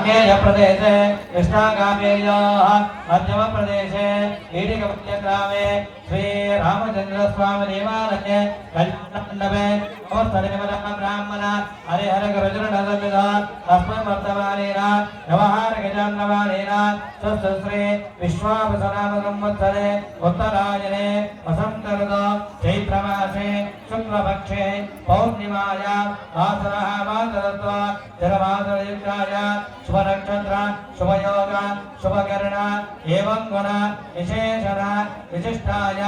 प्रदेशे कृष्णागामेयोः मध्यम प्रदेशे ईडिकमध्यग्रामे श्री रामचंद्र स्वामी देवालये कल्याणमण्डपे ब्राह्मण हरिहर गुरुजनदमिद अस्मन् वर्तमानेन व्यवहार गजानवानेन स्वस्त्री विश्वावसनाम संवत्सरे उत्तरायणे वसंत ऋतौ चैत्रमासे शुक्लपक्षे पौर्णिमायां वासरः मातरत्व जलमातरयुक्ताय शुभ नक्षत्र शुभ योग शुभ कर्ण एवं गुण विशेषण विशिष्टाय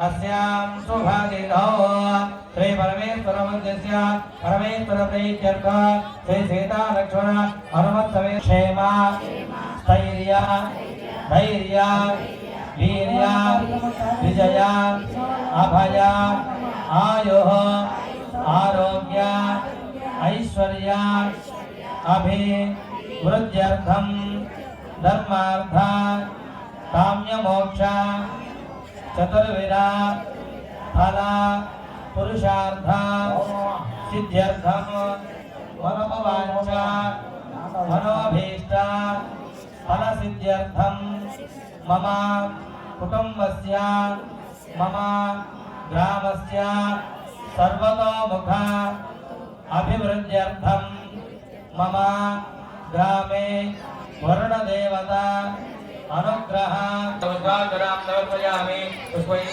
अस्यां शुभदिनौ श्री परमेश्वर मन्दिरस्य परमेश्वर प्रीत्यर्थ श्री सीता लक्ष्मण हनुमत्सवे क्षेम स्थैर्य धैर्य वीर्य विजय अभय आयुः आरोग्य ऐश्वर्य अभिवृद्ध्यर्थं धर्मार्थ काम्यमोक्ष चतुर्विध फल पुरुषार्थ सिद्ध्यर्थं मनोवांछ मनोभीष्ट फल सिद्ध्यर्थं मम कुटुंबस्य मम ग्रामस्य सर्वतोमुख अभिवृद्ध्यर्थं मम ग्रामे वरुणदेवता अनुग्रह पुष्पाकरां समर्पयामि पुष्पैः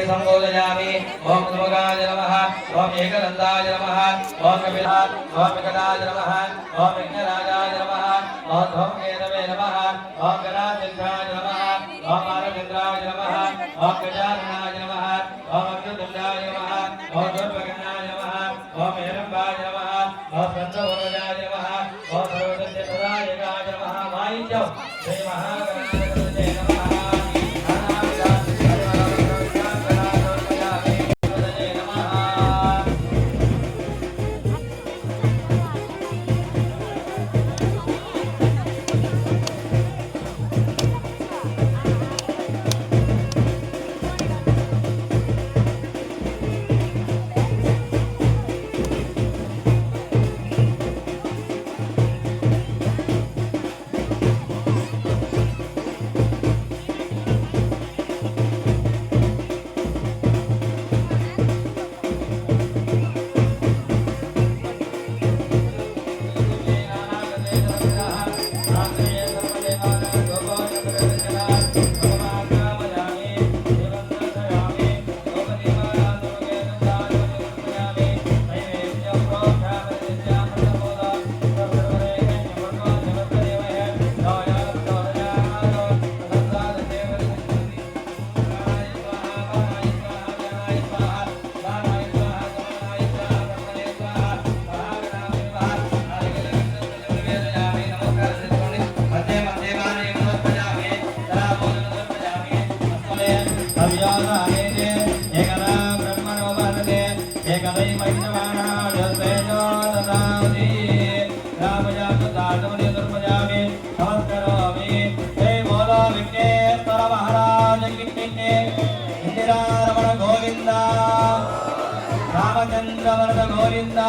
संबोधयामि ओम नमगाय नमः ओम एकदन्ताय नमः ओम कपिलाय ओम विकटाय नमः ओम विघ्नराजाय नमः ओम धूमकेतवे नमः ओम गणाध्यक्षाय नमः ओम आरचन्द्राय नमः ओम गजाननाय नमः ओम अच्युताय नमः ओम दुर्गणाय नमः ओम हेरम्बाय नमः ओम सन्तवरदाय नमः ओम सर्वदस्य नमः वायुज्य श्री महागणाधिपतये नमः रामचंद्र वरद गोविंदा।